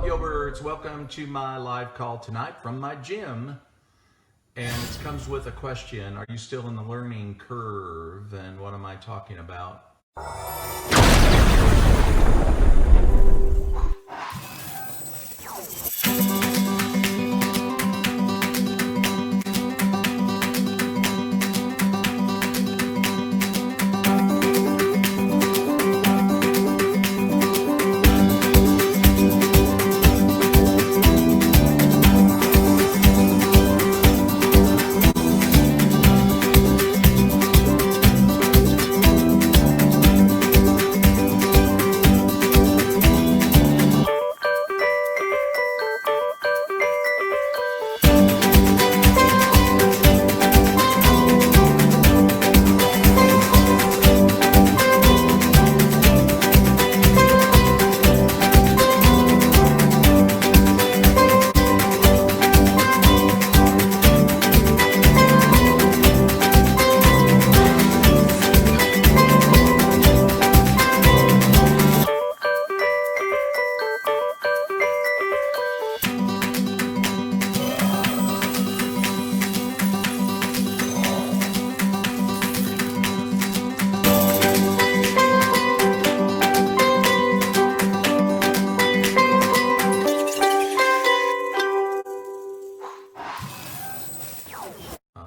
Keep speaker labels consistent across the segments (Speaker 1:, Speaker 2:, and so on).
Speaker 1: Gilberts. Welcome to my live call tonight from my gym. And it comes with a question. Are you still in the learning curve? And what am I talking about?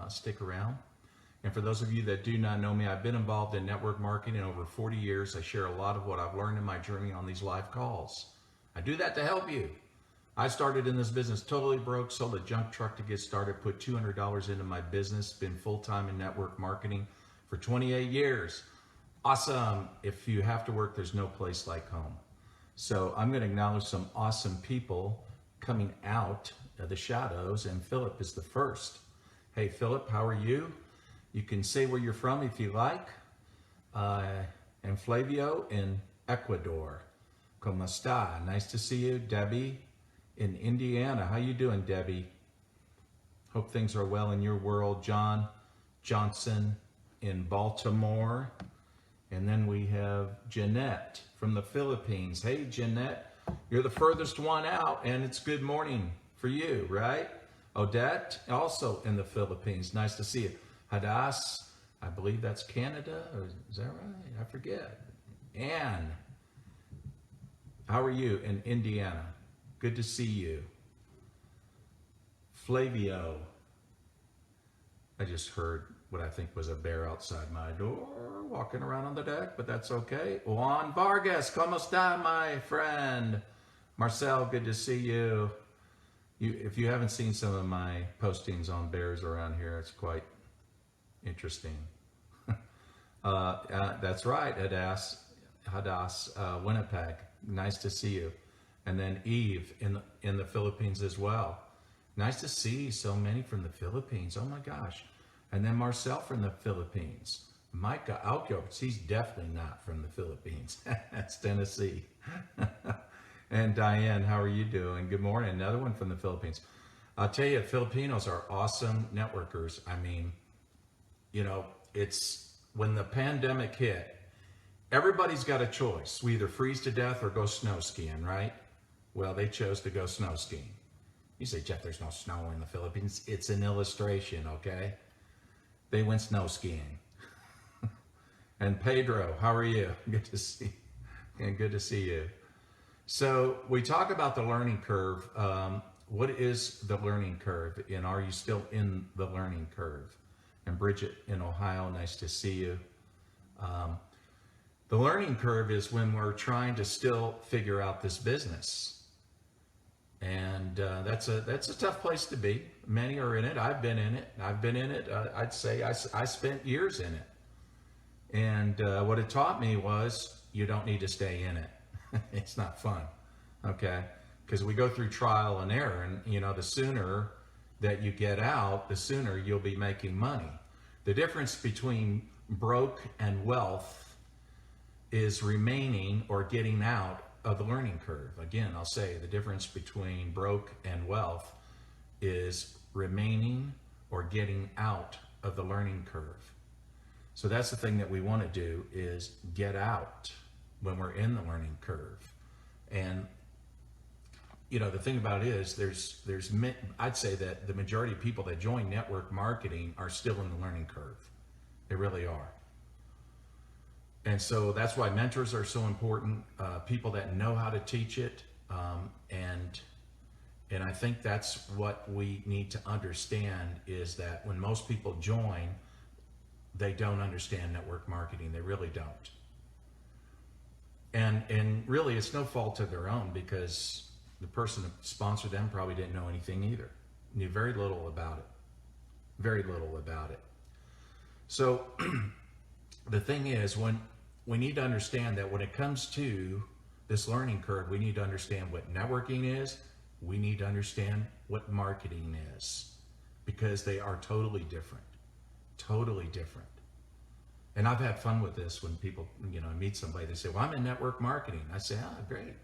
Speaker 1: Stick around. And for those of you that do not know me, I've been involved in network marketing over 40 years. I share a lot of what I've learned in my journey on these live calls. I do that to help you. I started in this business totally broke, sold a junk truck to get started, put $200 into my business, been full-time in network marketing for 28 years. Awesome. If you have to work, there's no place like home. So I'm going to acknowledge some awesome people coming out of the shadows, and Philip is the first. Hey, Philip, how are you? You can say where you're from if you like. And Flavio in Ecuador. ¿Cómo está? Nice to see you. Debbie in Indiana. How you doing, Debbie? Hope things are well in your world. John Johnson in Baltimore. And then we have Jeanette from the Philippines. Hey, Jeanette, you're the furthest one out, and it's good morning for you, right? Odette, also in the Philippines. Nice to see you. Hadass, I believe that's Canada, or is that right? I forget. Anne, how are you in Indiana? Good to see you. Flavio, I just heard what I think was a bear outside my door, walking around on the deck, but that's okay. Juan Vargas, ¿cómo está, my friend? Marcel, good to see you. If you haven't seen some of my postings on bears around here, it's quite interesting. That's right, Hadass, Winnipeg. Nice to see you. And then Eve in the Philippines as well. Nice to see so many from the Philippines. Oh my gosh. And then Marcel from the Philippines. Micah Alkjobs, he's definitely not from the Philippines. That's Tennessee. And Diane, how are you doing? Good morning. Another one from the Philippines. I'll tell you, Filipinos are awesome networkers. I mean, you know, it's when the pandemic hit, everybody's got a choice. We either freeze to death or go snow skiing, right? Well, they chose to go snow skiing. You say, Jeff, there's no snow in the Philippines. It's an illustration, okay? They went snow skiing. And Pedro, how are you? Good to see you. And good to see you. So we talk about the learning curve. What is the learning curve? And are you still in the learning curve? And Bridget in Ohio, nice to see you. The learning curve is when we're trying to still figure out this business. And that's a tough place to be. Many are in it. I've been in it. I'd say I spent years in it. And what it taught me was you don't need to stay in it. It's not fun, okay? Because we go through trial and error, and you know, the sooner that you get out, the sooner you'll be making money. The difference between broke and wealth is remaining or getting out of the learning curve. Again, I'll say the difference between broke and wealth is remaining or getting out of the learning curve. So that's the thing that we want to do, is get out when we're in the learning curve. And the thing about it is I'd say that the majority of people that join network marketing are still in the learning curve. They really are. And so that's why mentors are so important, people that know how to teach it. And I think that's what we need to understand, is that when most people join, they don't understand network marketing. They really don't. And really, it's no fault of their own, because the person that sponsored them probably didn't know anything either. Knew very little about it. Very little about it. So the thing is, when we need to understand that when it comes to this learning curve, we need to understand what networking is. We need to understand what marketing is, because they are totally different. Totally different. And I've had fun with this when people, meet somebody, they say, well, I'm in network marketing. I say, great.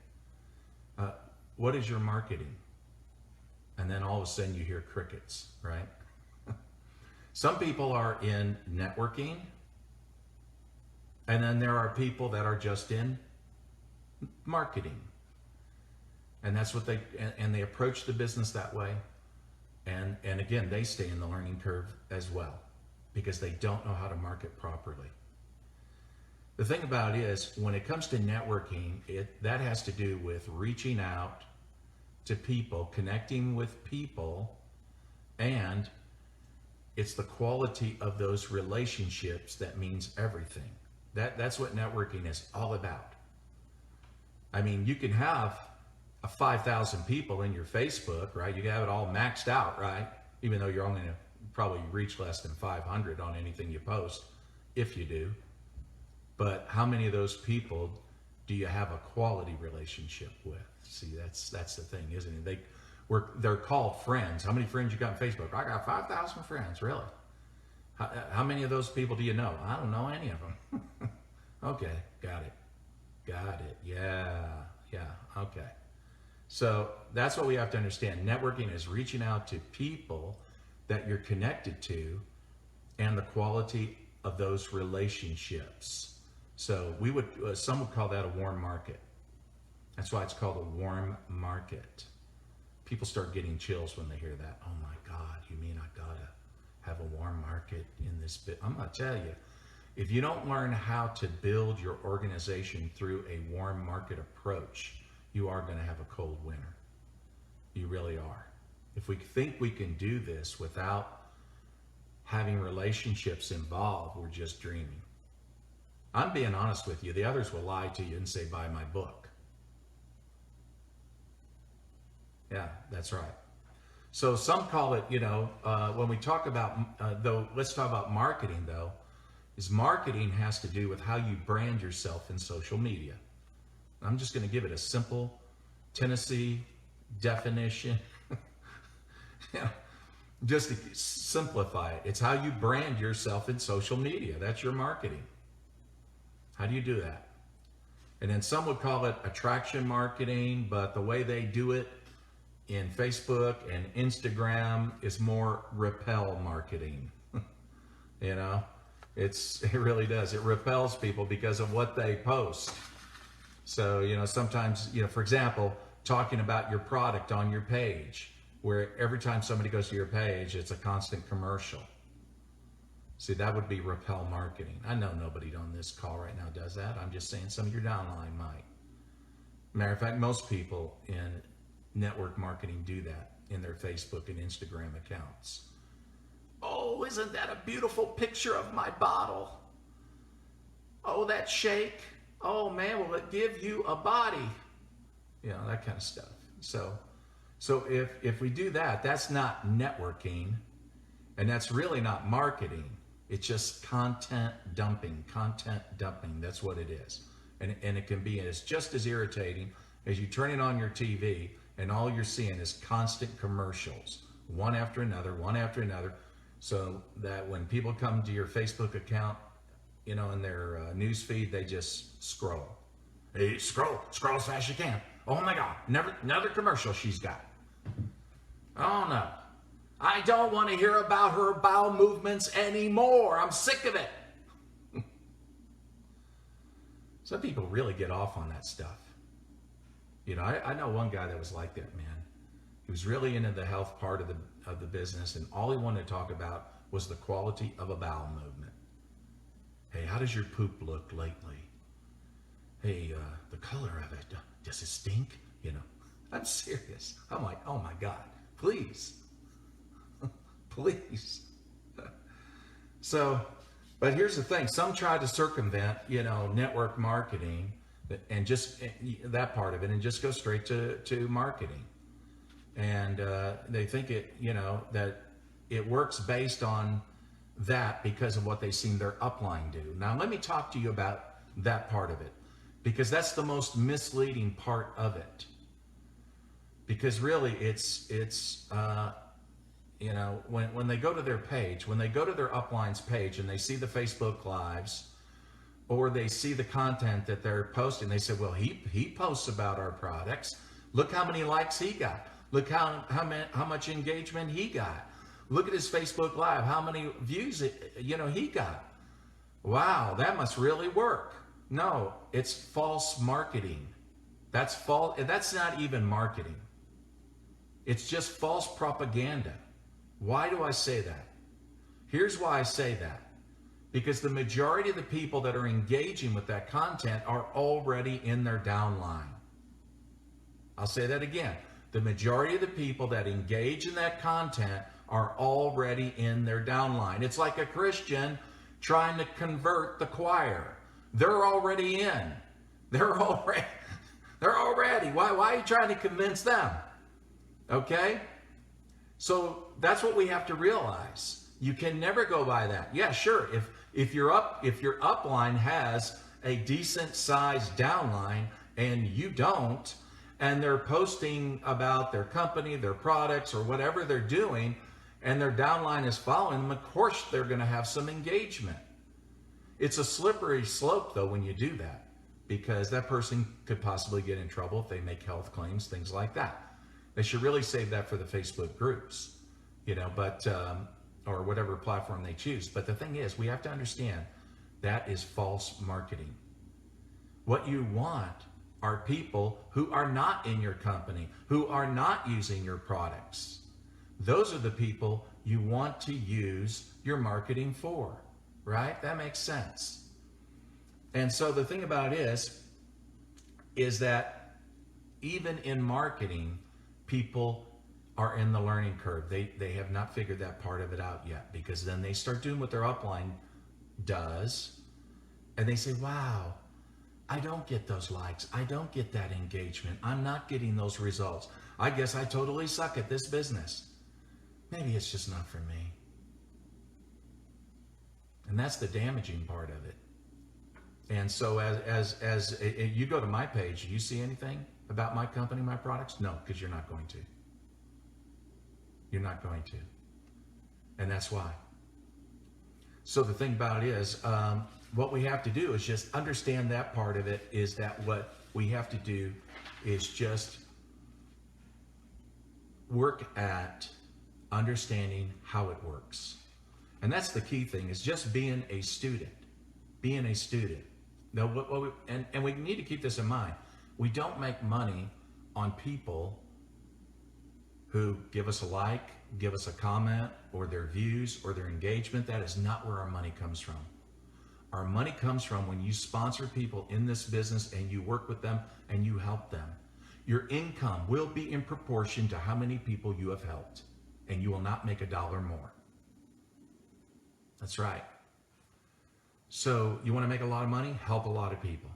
Speaker 1: What is your marketing? And then all of a sudden you hear crickets, right? Some people are in networking, and then there are people that are just in marketing. And that's what they approach the business that way. And again, they stay in the learning curve as well, because they don't know how to market properly. The thing about it is, when it comes to networking, that has to do with reaching out to people, connecting with people, and it's the quality of those relationships that means everything. That's what networking is all about. I mean, you can have 5,000 people in your Facebook, right? You can have it all maxed out, right? Even though you're only going to probably reach less than 500 on anything you post, if you do. But how many of those people do you have a quality relationship with? See, that's the thing, isn't it? They're called friends. How many friends you got on Facebook? I got 5,000 friends, really. How many of those people do you know? I don't know any of them. Okay, got it. Yeah, okay. So that's what we have to understand. Networking is reaching out to people that you're connected to, and the quality of those relationships. So some would call that a warm market. That's why it's called a warm market. People start getting chills when they hear that. Oh my God, you mean I gotta have a warm market in this bit? I'm gonna tell you, if you don't learn how to build your organization through a warm market approach, you are going to have a cold winter. You really are. If we think we can do this without having relationships involved, we're just dreaming. I'm being honest with you. The others will lie to you and say, buy my book. Yeah, that's right. So some call it, when we talk about, let's talk about marketing though, is marketing has to do with how you brand yourself in social media. I'm just going to give it a simple Tennessee definition. Just to simplify it. It's how you brand yourself in social media. That's your marketing. How do you do that? And then some would call it attraction marketing, but the way they do it in Facebook and Instagram is more repel marketing. It really does. It repels people because of what they post. So, sometimes, for example, talking about your product on your page, where every time somebody goes to your page, it's a constant commercial. See, that would be repel marketing. I know nobody on this call right now does that. I'm just saying some of your downline might. Matter of fact, most people in network marketing do that in their Facebook and Instagram accounts. Oh, isn't that a beautiful picture of my bottle? Oh, that shake. Oh man, will it give you a body? That kind of stuff. So if we do that, that's not networking, and that's really not marketing. It's just content dumping. That's what it is. And it can be just as irritating as you turn it on your TV and all you're seeing is constant commercials, one after another, so that when people come to your Facebook account, in their news feed, they just scroll. Hey, scroll as fast as you can. Oh my God, another commercial she's got. Oh no, I don't want to hear about her bowel movements anymore. I'm sick of it. Some people really get off on that stuff. You know, I know one guy that was like that, man. He was really into the health part of the business, and all he wanted to talk about was the quality of a bowel movement. Hey, how does your poop look lately? Hey, the color of it, does it stink? You know, I'm serious. I'm like, oh my God, please, please. So, but here's the thing. Some try to circumvent, you know, network marketing and just that part of it and just go straight to marketing. And they think it, you know, that it works based on that because of what they've seen their upline do. Now, let me talk to you about that part of it, because that's the most misleading part of it. Because really, it's you know, when they go to their page, when they go to their upline's page and they see the Facebook Lives, or they see the content that they're posting, they say, well, he posts about our products. Look how many likes he got. Look how much engagement he got. Look at his Facebook Live, how many views he got. Wow, that must really work. No, it's false marketing. That's false. That's not even marketing. It's just false propaganda. Why do I say that? Here's why I say that. Because the majority of the people that are engaging with that content are already in their downline. I'll say that again. The majority of the people that engage in that content are already in their downline. It's like a Christian trying to convert the choir. They're already in. They're already. Why are you trying to convince them? Okay? So that's what we have to realize. You can never go by that. Yeah, sure. If your upline has a decent sized downline and you don't, and they're posting about their company, their products, or whatever they're doing, and their downline is following them, of course they're going to have some engagement. It's a slippery slope, though, when you do that, because that person could possibly get in trouble if they make health claims, things like that. They should really save that for the Facebook groups, you know, but or whatever platform they choose. But the thing is, we have to understand that is false marketing. What you want are people who are not in your company, who are not using your products. Those are the people you want to use your marketing for, right? That makes sense. And so the thing about it is that even in marketing, people are in the learning curve. They have not figured that part of it out yet, because then they start doing what their upline does, and they say, wow, I don't get those likes. I don't get that engagement. I'm not getting those results. I guess I totally suck at this business. Maybe it's just not for me. And that's the damaging part of it. And so as you go to my page, do you see anything about my company, my products? No, because you're not going to. You're not going to. And that's why. So the thing about it is, what we have to do is just understand that part of it, is that what we have to do is just work at understanding how it works. And that's the key thing, is just being a student. Being a student. Now, and we need to keep this in mind. We don't make money on people who give us a like, give us a comment, or their views, or their engagement. That is not where our money comes from. Our money comes from when you sponsor people in this business and you work with them and you help them. Your income will be in proportion to how many people you have helped, and you will not make $1 more. That's right. So you want to make a lot of money? Help a lot of people.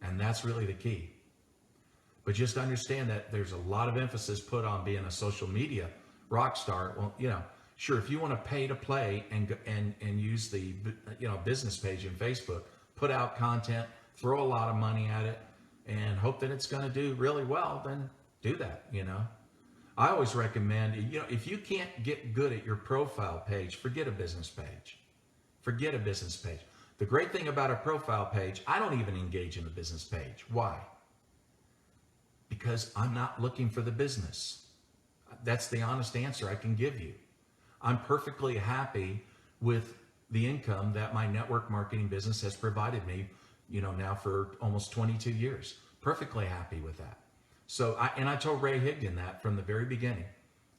Speaker 1: And that's really the key. But just understand that there's a lot of emphasis put on being a social media rock star. Well, you know, sure, if you want to pay to play and use the business page in Facebook, put out content, throw a lot of money at it, and hope that it's going to do really well, then do that, you know. I always recommend, if you can't get good at your profile page, forget a business page. Forget a business page. The great thing about a profile page, I don't even engage in a business page. Why? Because I'm not looking for the business. That's the honest answer I can give you. I'm perfectly happy with the income that my network marketing business has provided me, now for almost 22 years. Perfectly happy with that. So I told Ray Higdon that from the very beginning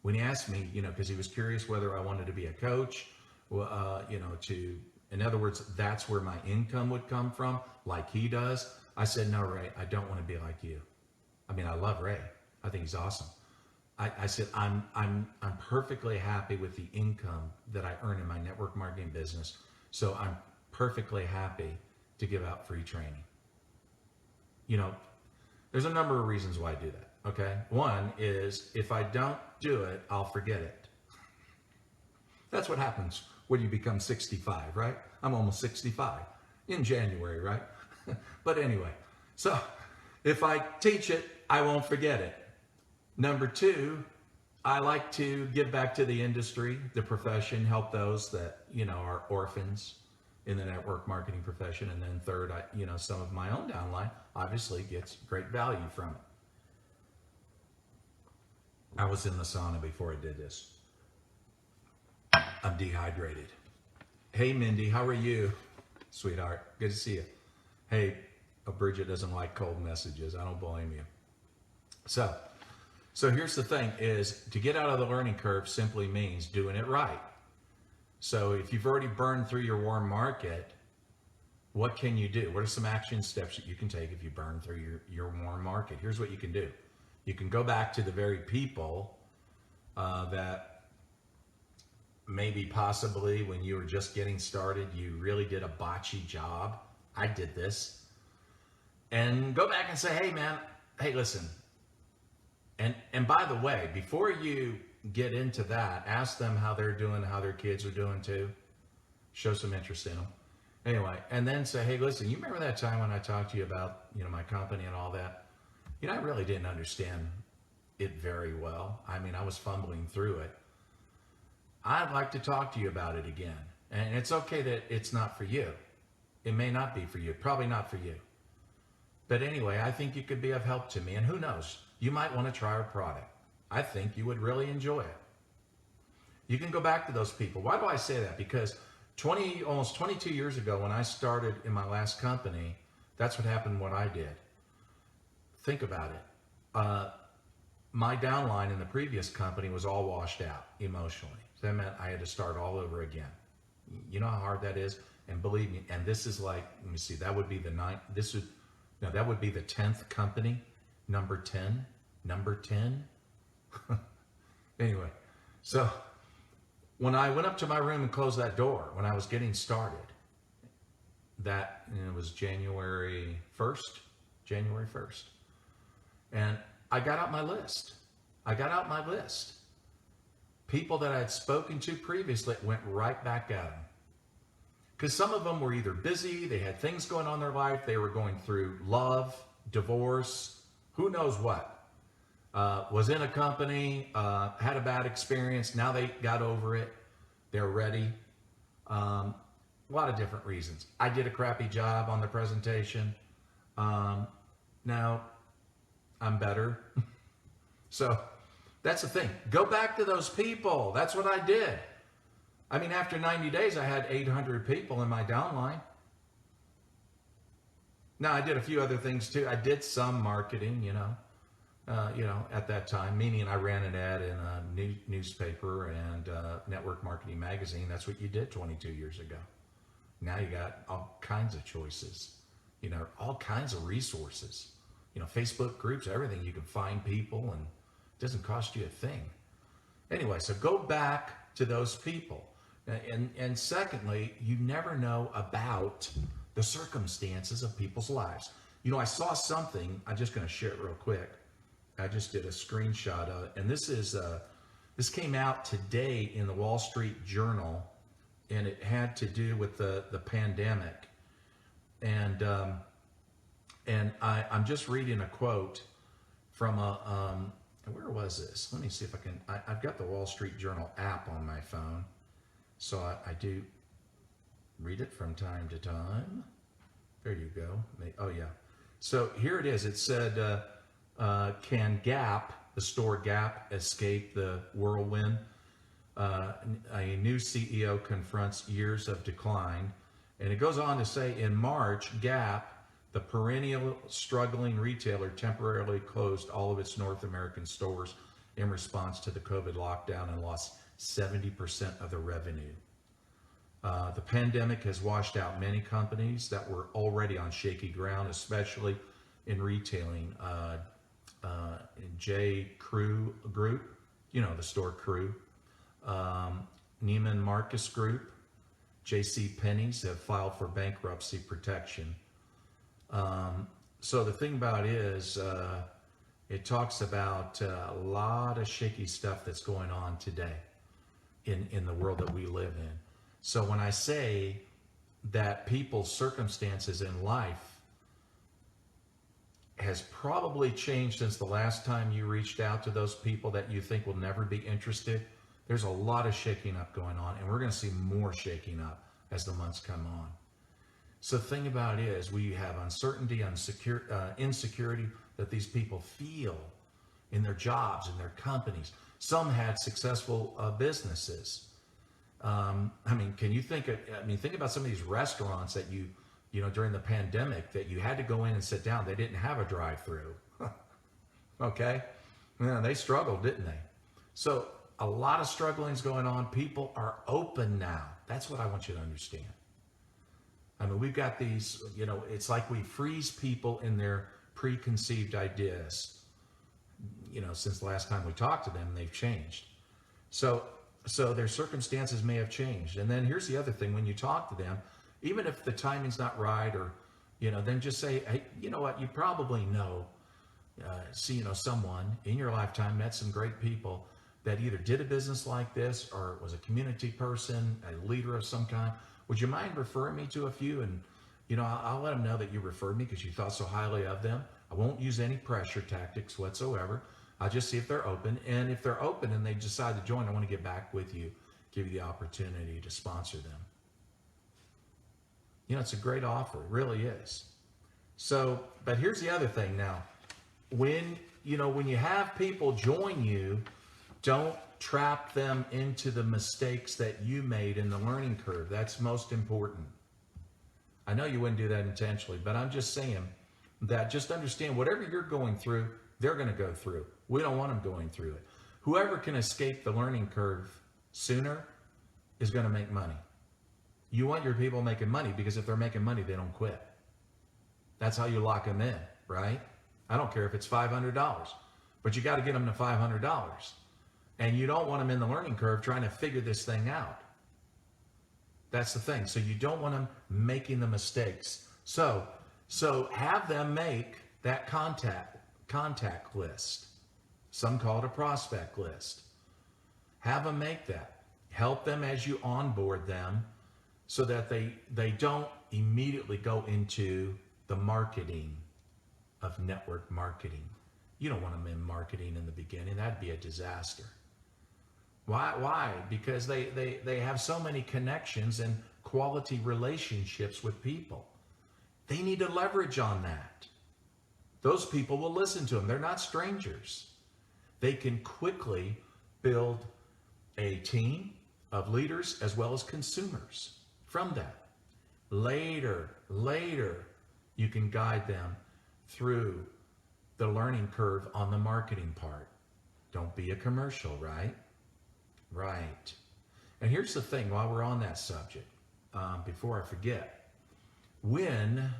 Speaker 1: when he asked me, because he was curious whether I wanted to be a coach, in other words, that's where my income would come from, like he does. I said, no, Ray, I don't want to be like you. I mean, I love Ray. I think he's awesome. I said, I'm perfectly happy with the income that I earn in my network marketing business. So I'm perfectly happy to give out free training. There's a number of reasons why I do that. Okay. One is if I don't do it, I'll forget it. That's what happens when you become 65, right? I'm almost 65 in January, right? But anyway, so if I teach it, I won't forget it. Number two, I like to give back to the industry, the profession, help those that, are orphans in the network marketing profession. And then third, some of my own downline obviously gets great value from it. I was in the sauna before I did this. I'm dehydrated. Hey, Mindy, how are you? Sweetheart, good to see you. Hey, Bridget doesn't like cold messages. I don't blame you. So here's the thing is to get out of the learning curve simply means doing it right. So if you've already burned through your warm market, what can you do? What are some action steps that you can take if you burn through your warm market? Here's what you can do. You can go back to the very people that maybe possibly when you were just getting started, you really did a botchy job. I did this. And go back and say, hey man, hey listen. And by the way, before you get into that, ask them how they're doing, how their kids are doing too. Show some interest in them. Anyway, and then say, hey, listen, you remember that time when I talked to you about, my company and all that? I really didn't understand it very well. I mean, I was fumbling through it. I'd like to talk to you about it again. And it's okay that it's not for you. It may not be for you, probably not for you. But anyway, I think you could be of help to me. And who knows, you might want to try our product. I think you would really enjoy it. You can go back to those people. Why do I say that? Because almost 22 years ago when I started in my last company, that's what happened when I did. Think about it. My downline in the previous company was all washed out emotionally. So that meant I had to start all over again. You know how hard that is? And believe me, and this is like, let me see, that would be the that would be the 10th company, number 10. Anyway, so when I went up to my room and closed that door, when I was getting started, it was January 1st. And I got out my list. People that I had spoken to previously went right back at them. Because some of them were either busy, they had things going on in their life, they were going through love, divorce, who knows what. Was in a company, had a bad experience, now they got over it, they're ready. A lot of different reasons. I did a crappy job on the presentation. Now I'm better. So that's the thing. Go back to those people. That's what I did. I mean, after 90 days, I had 800 people in my downline. Now, I did a few other things too. I did some marketing, at that time, meaning I ran an ad in a newspaper and network marketing magazine. That's what you did 22 years ago. Now you got all kinds of choices, all kinds of resources, Facebook groups, everything. You can find people and it doesn't cost you a thing. Anyway, so go back to those people. And secondly, you never know about the circumstances of people's lives. I saw something, I'm just going to share it real quick. I just did a screenshot of it. And this came out today in the Wall Street Journal, and it had to do with the pandemic. And I'm just reading a quote from where was this? Let me see if I can, I've got the Wall Street Journal app on my phone. So I do read it from time to time. There you go. Oh yeah. So here it is. It said, can Gap, the store Gap, escape the whirlwind? A new CEO confronts years of decline. And it goes on to say in March, Gap The perennial struggling retailer temporarily closed all of its North American stores in response to the COVID lockdown and lost 70% of the revenue. The pandemic has washed out many companies that were already on shaky ground, especially in retailing. J. Crew Group, you know, the store Crew, Neiman Marcus Group, J.C. Penney's have filed for bankruptcy protection. So the thing about it is, it talks about a lot of shaky stuff that's going on today in the world that we live in. So when I say that people's circumstances in life has probably changed since the last time you reached out to those people that you think will never be interested, there's a lot of shaking up going on, and we're going to see more shaking up as the months come on. So the thing about it is, we have uncertainty, insecurity that these people feel in their jobs, in their companies. Some had successful businesses. I mean, can you think about some of these restaurants that you know, during the pandemic that you had to go in and sit down. They didn't have a drive-through. Okay? Yeah, they struggled, didn't they? So a lot of struggling's going on. People are open now. That's what I want you to understand. I mean, we've got these, you know, it's like we freeze people in their preconceived ideas. You know, since the last time we talked to them, they've changed. So their circumstances may have changed. And then here's the other thing: when you talk to them, even if the timing's not right, or, you know, then just say, hey, you know what, you probably know, someone in your lifetime, met some great people that either did a business like this or was a community person, a leader of some kind. Would you mind referring me to a few? And, you know, I'll let them know that you referred me because you thought so highly of them. I won't use any pressure tactics whatsoever. I'll just see if they're open. And if they're open and they decide to join, I want to get back with you, give you the opportunity to sponsor them. You know, it's a great offer. It really is. So, but here's the other thing now. When you have people join you, don't trap them into the mistakes that you made in the learning curve. That's most important. I know you wouldn't do that intentionally, but I'm just saying that just understand whatever you're going through, they're going to go through. We don't want them going through it. Whoever can escape the learning curve sooner is going to make money. You want your people making money, because if they're making money, they don't quit. That's how you lock them in, right? I don't care if it's $500, but you got to get them to $500. And you don't want them in the learning curve trying to figure this thing out. That's the thing. So you don't want them making the mistakes. So have them make that contact list. Some call it a prospect list. Have them make that. Help them as you onboard them, so that they don't immediately go into the marketing of network marketing. You don't want them in marketing in the beginning. That'd be a disaster. Why? Because they have so many connections and quality relationships with people. They need to leverage on that. Those people will listen to them. They're not strangers. They can quickly build a team of leaders as well as consumers from that. Later, you can guide them through the learning curve on the marketing part. Don't be a commercial, right? Right. And here's the thing, while we're on that subject, before I forget, when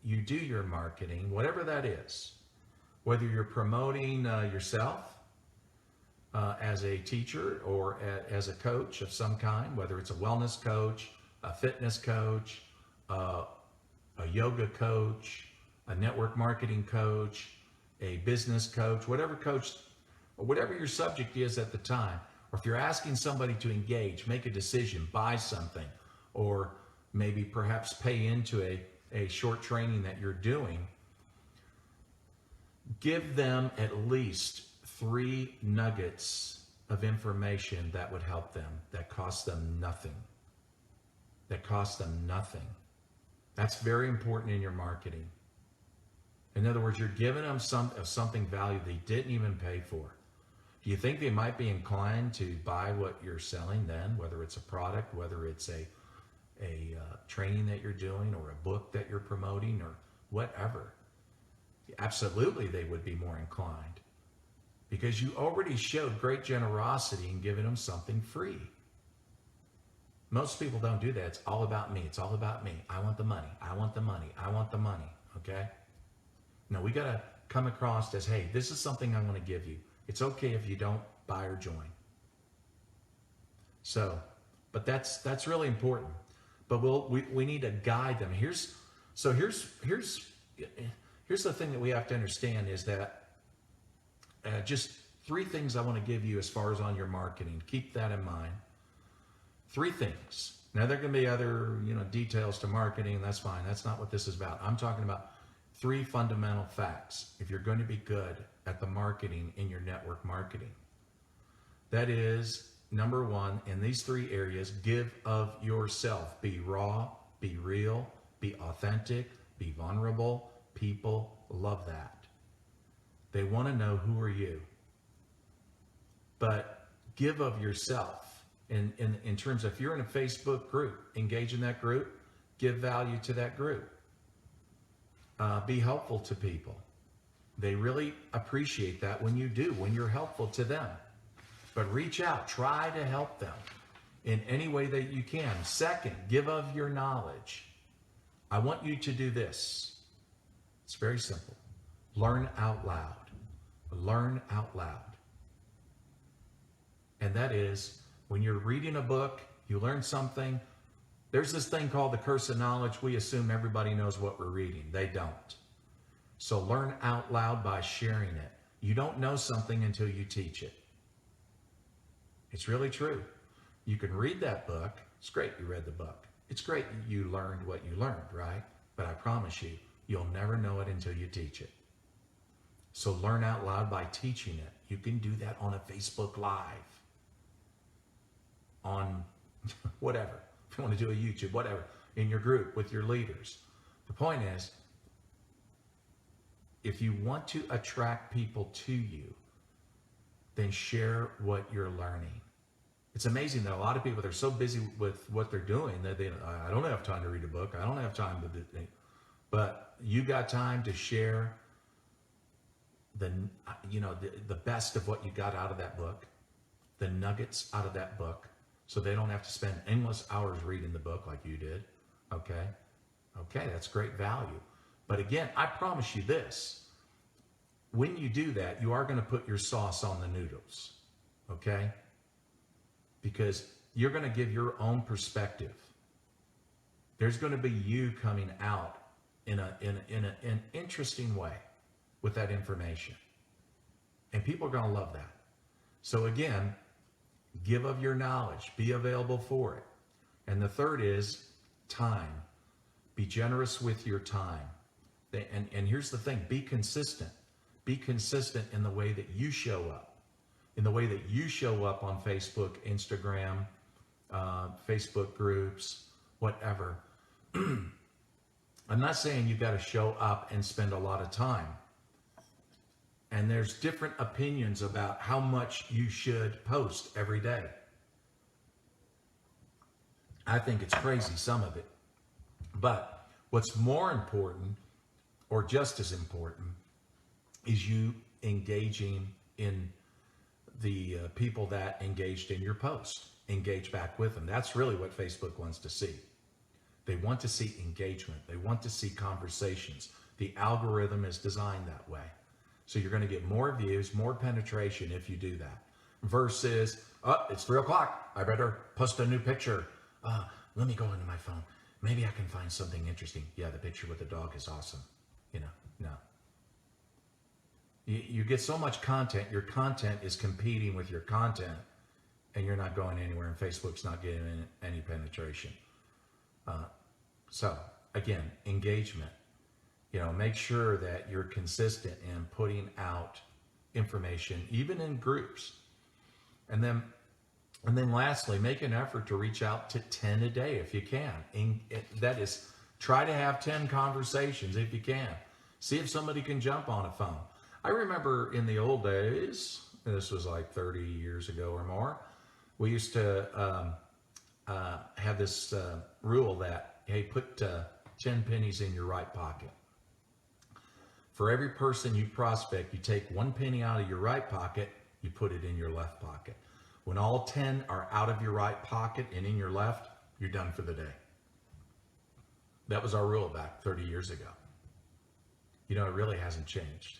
Speaker 1: you do your marketing, whatever that is, whether you're promoting yourself as a teacher or as a coach of some kind, whether it's a wellness coach, a fitness coach, a yoga coach, a network marketing coach, a business coach, whatever your subject is at the time, or if you're asking somebody to engage, make a decision, buy something, or maybe perhaps pay into a short training that you're doing, give them at least 3 nuggets of information that would help them, that cost them nothing. That's very important in your marketing. In other words, you're giving them something valuable they didn't even pay for. Do you think they might be inclined to buy what you're selling then, whether it's a product, whether it's training that you're doing or a book that you're promoting or whatever, absolutely they would be more inclined because you already showed great generosity in giving them something free. Most people don't do that. It's all about me. It's all about me. I want the money. I want the money. I want the money. Okay? No, we got to come across as, hey, this is something I want to give you. It's okay if you don't buy or join. So, but that's really important. But we need to guide them. Here's the thing that we have to understand is that just 3 things I want to give you as far as on your marketing. Keep that in mind. 3 things. Now there can be other, details to marketing. That's fine. That's not what this is about. I'm talking about 3 fundamental facts. If you're going to be good at the marketing in your network marketing, that is number 1 in these 3 areas: give of yourself. Be raw, be real, be authentic, be vulnerable. People love that. They want to know who are you. But give of yourself. In terms of if you're in a Facebook group, engage in that group, give value to that group. Be helpful to people. They really appreciate that when you do, when you're helpful to them. But reach out, try to help them in any way that you can. Second, give of your knowledge. I want you to do this. It's very simple. Learn out loud. Learn out loud. And that is, when you're reading a book, you learn something. There's this thing called the curse of knowledge. We assume everybody knows what we're reading. They don't. So learn out loud by sharing it. You don't know something until you teach it. It's really true. You can read that book. It's great you read the book. It's great you learned what you learned, right? But I promise you, you'll never know it until you teach it. So learn out loud by teaching it. You can do that on a Facebook Live. On whatever, if you want to do a YouTube, whatever, in your group with your leaders. The point is, if you want to attract people to you, then share what you're learning. It's amazing that a lot of people, they're so busy with what they're doing that I don't have time to read a book. I don't have time to do it. But you got time to share the best of what you got out of that book, the nuggets out of that book, so they don't have to spend endless hours reading the book like you did. Okay, that's great value. But again, I promise you this. When you do that, you are going to put your sauce on the noodles. Okay? Because you're going to give your own perspective. There's going to be you coming out in an interesting way with that information. And people are going to love that. So again, give of your knowledge. Be available for it. And the third is time. Be generous with your time. And here's the thing. Be consistent. Be consistent in the way that you show up. In the way that you show up on Facebook, Instagram, Facebook groups, whatever. I'm not saying you've got to show up and spend a lot of time. And there's different opinions about how much you should post every day. I think it's crazy, some of it. But what's more important, or just as important, is you engaging in the people that engaged in your post. Engage back with them. That's really what Facebook wants to see. They want to see engagement. They want to see conversations. The algorithm is designed that way. So you're going to get more views, more penetration if you do that. Versus, it's 3 o'clock. I better post a new picture. Let me go into my phone. Maybe I can find something interesting. Yeah, the picture with the dog is awesome. No. You get so much content. Your content is competing with your content, and you're not going anywhere, and Facebook's not getting any penetration. So again, engagement. Make sure that you're consistent in putting out information, even in groups. And then lastly, make an effort to reach out to 10 a day if you can. That is, try to have 10 conversations if you can. See if somebody can jump on a phone. I remember in the old days, this was like 30 years ago or more, we used to have this rule that, hey, put 10 pennies in your right pocket. For every person you prospect, you take 1 penny out of your right pocket, you put it in your left pocket. When all 10 are out of your right pocket and in your left, you're done for the day. That was our rule back 30 years ago. You know, it really hasn't changed.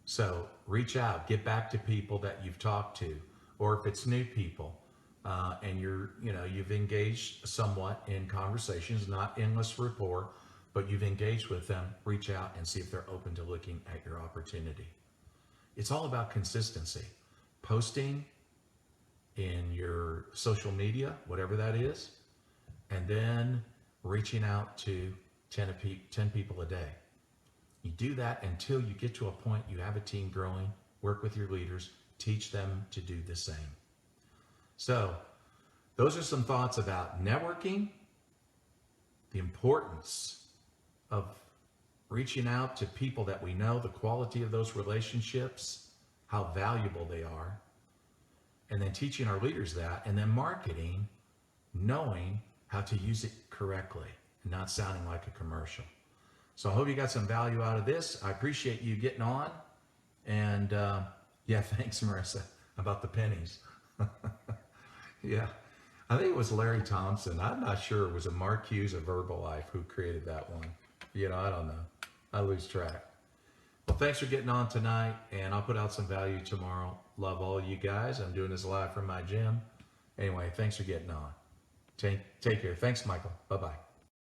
Speaker 1: So reach out, get back to people that you've talked to, or if it's new people and you've engaged somewhat in conversations, not endless rapport, but you've engaged with them, reach out and see if they're open to looking at your opportunity. It's all about consistency. Posting in your social media, whatever that is, and then reaching out to 10 people a day. You do that until you get to a point you have a team growing, work with your leaders, teach them to do the same. So those are some thoughts about networking, the importance of reaching out to people that we know, the quality of those relationships, how valuable they are, and then teaching our leaders that, and then marketing, knowing how to use it correctly and not sounding like a commercial. So I hope you got some value out of this. I appreciate you getting on. And yeah, thanks, Marissa, about the pennies. Yeah, I think it was Larry Thompson. I'm not sure. It was a Mark Hughes of Herbalife who created that one. You know, I don't know. I lose track. Well, thanks for getting on tonight, and I'll put out some value tomorrow. Love all you guys. I'm doing this live from my gym. Anyway, thanks for getting on. Take care. Thanks, Michael. Bye-bye.